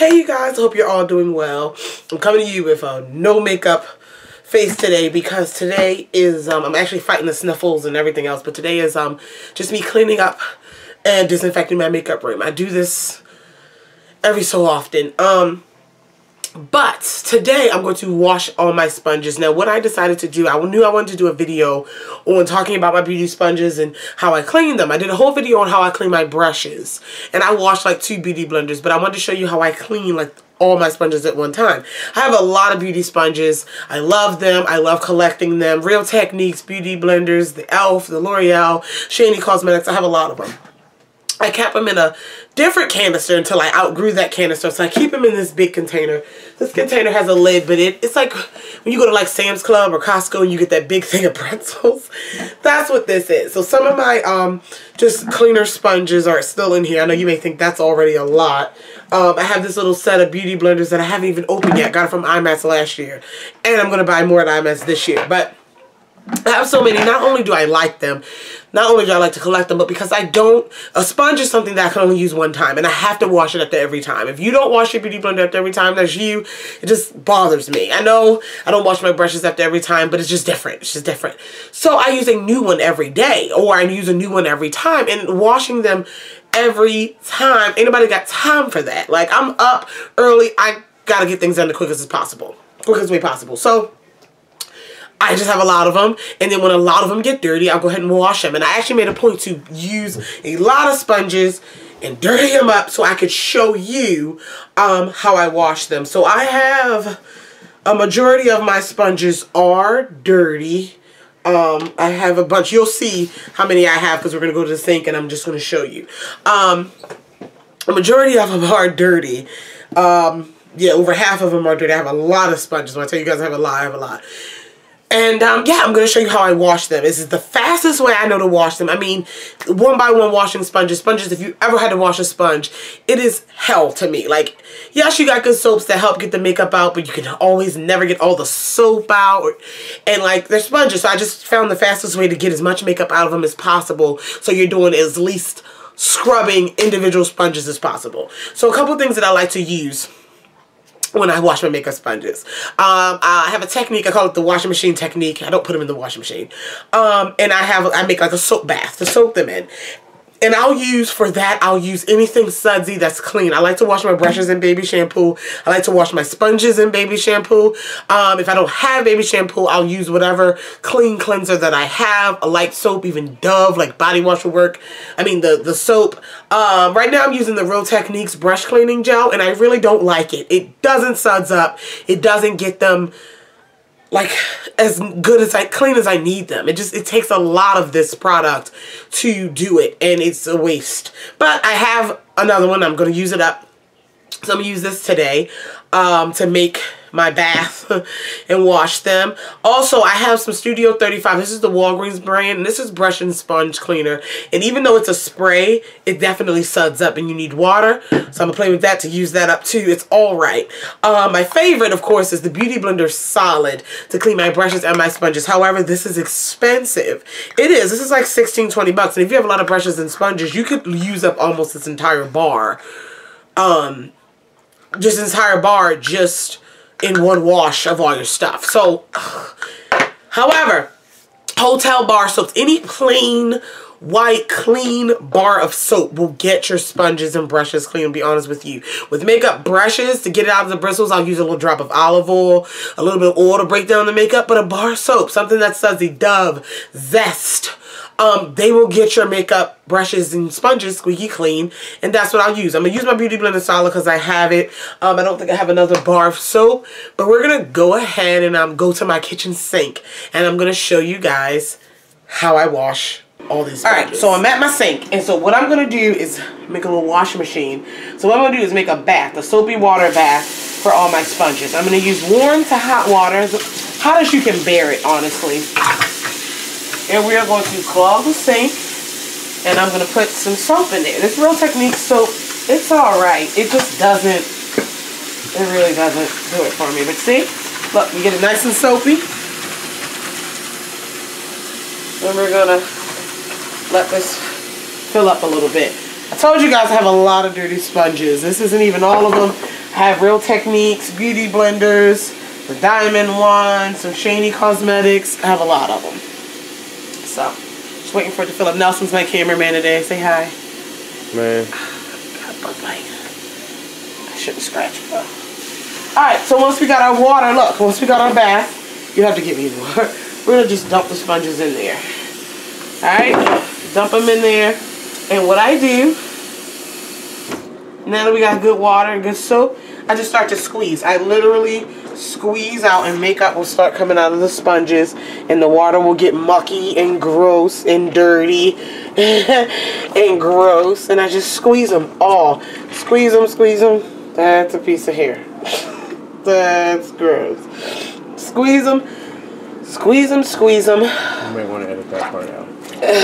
Hey you guys, hope you're all doing well. I'm coming to you with a no makeup face today because today is, I'm actually fighting the sniffles and everything else, but today is just me cleaning up and disinfecting my makeup room. I do this every so often. But today I'm going to wash all my sponges. Now what I decided to do, I knew I wanted to do a video on talking about my beauty sponges and how I clean them. I did a whole video on how I clean my brushes. And I washed like 2 beauty blenders, but I wanted to show you how I clean like all my sponges at one time. I have a lot of beauty sponges. I love them. I love collecting them. Real Techniques, beauty blenders, the e.l.f., the L'Oreal, Shiny Cosmetics. I have a lot of them. I kept them in a different canister until I outgrew that canister. So I keep them in this big container. This container has a lid, but it's like when you go to like Sam's Club or Costco and you get that big thing of pretzels. That's what this is. So some of my just cleaner sponges are still in here. I know you may think that's already a lot. I have this little set of beauty blenders that I haven't even opened yet. Got it from IMAX last year. And I'm going to buy more at IMAX this year. But I have so many. Not only do I like them, not only do I like to collect them, but because a sponge is something that I can only use one time, and I have to wash it after every time. If you don't wash your beauty blender after every time, that's you. It just bothers me. I know I don't wash my brushes after every time, but it's just different. It's just different. So I use a new one every day, or I use a new one every time, and washing them every time, ain't nobody got time for that. Like, I'm up early. I gotta get things done the quickest way possible. So I just have a lot of them, and then when a lot of them get dirty, I'll go ahead and wash them. And I actually made a point to use a lot of sponges and dirty them up so I could show you how I wash them. So I have a majority of my sponges are dirty. I have a bunch. You'll see how many I have because we're going to go to the sink and I'm just going to show you. A majority of them are dirty. Yeah, over half of them are dirty. I have a lot of sponges. When I tell you guys I have a lot. And, yeah, I'm going to show you how I wash them. This is the fastest way I know to wash them. I mean, one by one washing sponges. Sponges, if you ever had to wash a sponge, it is hell to me. Like, yes, you got good soaps that help get the makeup out, but you can always never get all the soap out. And, like, they're sponges. So I just found the fastest way to get as much makeup out of them as possible. So you're doing at least scrubbing individual sponges as possible. So a couple things that I like to use when I wash my makeup sponges. I have a technique, I call it the washing machine technique. I don't put them in the washing machine. And I make like a soap bath to soak them in. And I'll use anything sudsy that's clean. I like to wash my brushes in baby shampoo. I like to wash my sponges in baby shampoo. If I don't have baby shampoo, I'll use whatever clean cleanser that I have. A light soap, even Dove, like body wash will work. I mean, the soap. Right now I'm using the Real Techniques brush cleaning gel, and I really don't like it. It doesn't suds up. It doesn't get them like as good as clean as I need them. It takes a lot of this product to do it, and it's a waste. But I have another one. I'm going to use it up. So I'm going to use this today to make my bath and wash them. Also, I have some Studio 35. This is the Walgreens brand, and this is brush and sponge cleaner. And even though it's a spray, it definitely suds up and you need water. So I'm going to play with that to use that up too. It's all right. My favorite, of course, is the Beauty Blender Solid to clean my brushes and my sponges. However, this is expensive. It is. This is like 16, 20 bucks. And if you have a lot of brushes and sponges, you could use up almost this entire bar. Just this entire bar just in one wash of all your stuff. So, however, hotel bar soaps, any plain white clean bar of soap will get your sponges and brushes clean, to be honest with you. With makeup brushes, to get it out of the bristles, I'll use a little drop of olive oil, a little bit of oil to break down the makeup, but a bar of soap, something that's sudsy, Dove, Zest, they will get your makeup brushes and sponges squeaky clean, and that's what I'll use. I'm going to use my Beauty Blender Solid because I have it. I don't think I have another bar of soap, but we're going to go ahead and go to my kitchen sink, and I'm going to show you guys how I wash all these sponges. Alright, so I'm at my sink, and so what I'm going to do is make a little washing machine. So what I'm going to do is make a bath, a soapy water bath for all my sponges. I'm going to use warm to hot water, as hot as you can bear it, honestly. And we are going to clog the sink, and I'm going to put some soap in there. This Real Techniques soap, it's alright. It just doesn't, it really doesn't do it for me. But see, look, you get it nice and soapy. Then we're going to let this fill up a little bit. I told you guys I have a lot of dirty sponges. This isn't even all of them. I I have Real Techniques, beauty blenders, the diamond one, some Shany Cosmetics. I have a lot of them. So, just waiting for it to fill up. Nelson's my cameraman today. Say hi. Man. Got a bug bite. I shouldn't scratch it though. Alright, so once we got our water, look, once we got our bath, you have to give me more. We're going to just dump the sponges in there. Alright, dump them in there. And what I do, now that we got good water and good soap, I just start to squeeze. I literally squeeze out and makeup will start coming out of the sponges and the water will get mucky and gross and dirty and gross. And I just squeeze them all. Squeeze them, squeeze them. That's a piece of hair. That's gross. Squeeze them, squeeze them, squeeze them. You might want to edit that part out.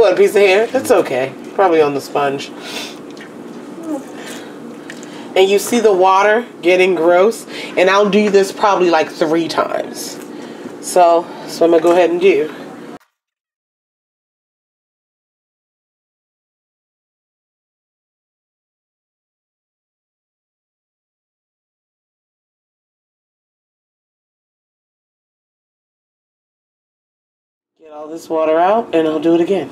What, a piece of hair? That's okay. Probably on the sponge. And you see the water getting gross, and I'll do this probably like 3 times. So I'm gonna go ahead and do. Get all this water out, and I'll do it again.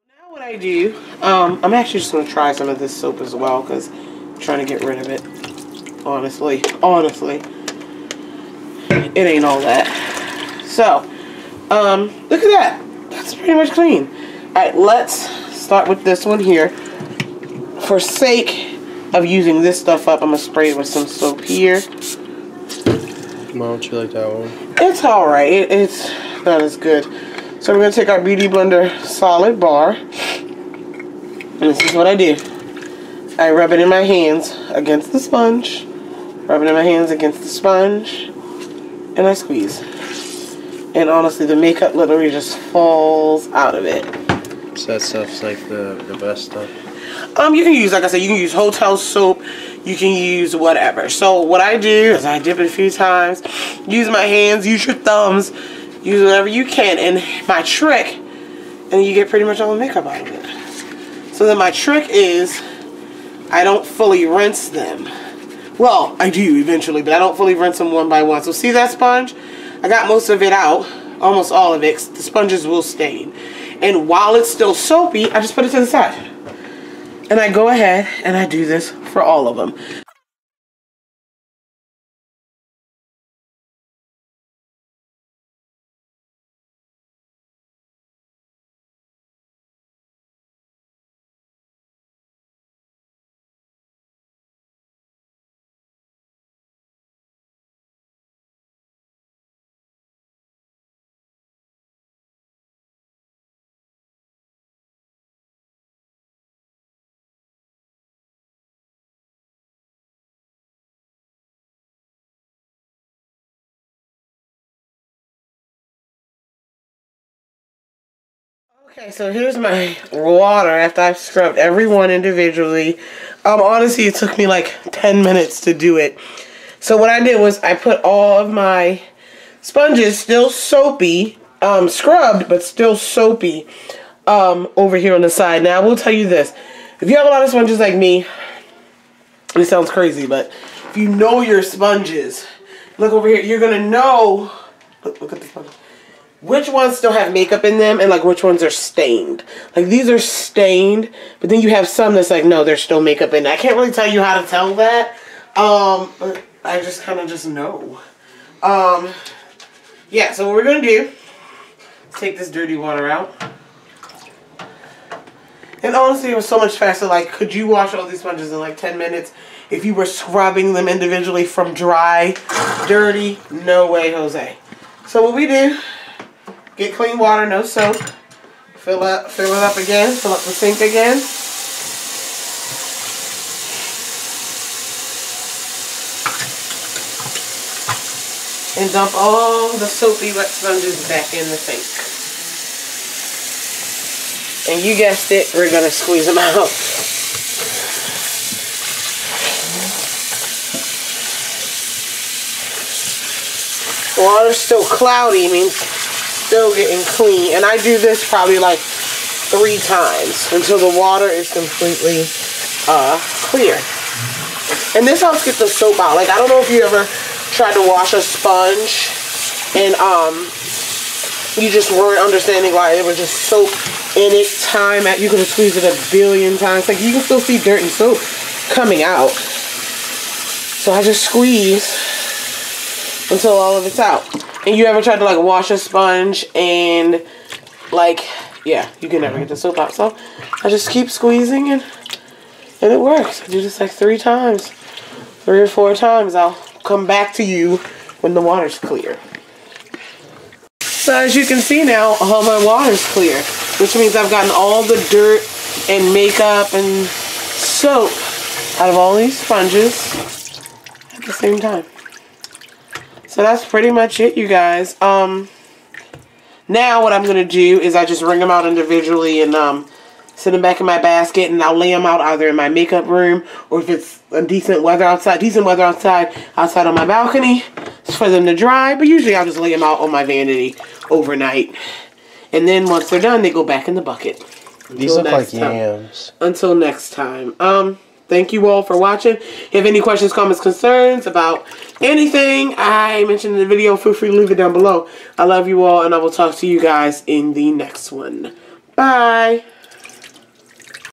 Now what I do, I'm actually just going to try some of this soap as well, because I'm trying to get rid of it. Honestly, it ain't all that. So, look at that. That's pretty much clean. Alright, let's start with this one here. For sake of using this stuff up, I'm going to spray it with some soap here. Why don't you like that one? It's alright. It's not as good. So we're going to take our Beauty Blender Solid Bar. And this is what I do. I rub it in my hands against the sponge. Rub it in my hands against the sponge. And I squeeze. And honestly, the makeup literally just falls out of it. So that stuff's like the best stuff? You can use, like I said, you can use hotel soap. You can use whatever. So what I do is I dip it a few times. Use my hands. Use your thumbs. Use whatever you can. And my trick, and you get pretty much all the makeup out of it. So then my trick is I don't fully rinse them. Well, I do eventually, but I don't fully rinse them one by one. So see that sponge? I got most of it out. Almost all of it. The sponges will stain. And while it's still soapy, I just put it to the side. And I go ahead and I do this for all of them. Okay, so here's my water after I've scrubbed every one individually. Honestly, it took me like 10 minutes to do it. So what I did was I put all of my sponges, still soapy, scrubbed, but still soapy, over here on the side. Now, I will tell you this. If you have a lot of sponges like me, and it sounds crazy, but if you know your sponges, look over here, you're going to know, look at the sponge, which ones still have makeup in them and like which ones are stained. Like these are stained, but then you have some that's like, no, there's still makeup in it. I can't really tell you how to tell that. But I just kind of just know. Yeah, so what we're going to do is take this dirty water out. And honestly, it was so much faster. Like, could you wash all these sponges in like 10 minutes if you were scrubbing them individually from dry, dirty? No way, Jose. So what we do, get clean water, no soap. Fill it up again. Fill up the sink again. And dump all the soapy wet sponges back in the sink. And you guessed it, we're going to squeeze them out. Water's still cloudy, means still getting clean. And I do this probably like 3 times until the water is completely clear. And this helps get the soap out. Like, I don't know if you ever tried to wash a sponge and you just weren't understanding why there was just soap in it. You could have squeezed it a billion times. Like, you can still see dirt and soap coming out. So I just squeeze until all of it's out. And you ever tried to like wash a sponge and like, yeah, you can never get the soap out. So I just keep squeezing and it works. I do this like 3 times. 3 or 4 times. I'll come back to you when the water's clear. So as you can see now, all my water's clear, which means I've gotten all the dirt and makeup and soap out of all these sponges at the same time. So that's pretty much it, you guys. Now what I'm going to do is I just wring them out individually and sit them back in my basket, and I'll lay them out either in my makeup room, or if it's a decent weather outside on my balcony for them to dry. But usually I'll just lay them out on my vanity overnight. And then once they're done, they go back in the bucket. These look like yams. Until next time. Thank you all for watching. If you have any questions, comments, concerns about anything I mentioned in the video, feel free to leave it down below. I love you all, and I will talk to you guys in the next one. Bye.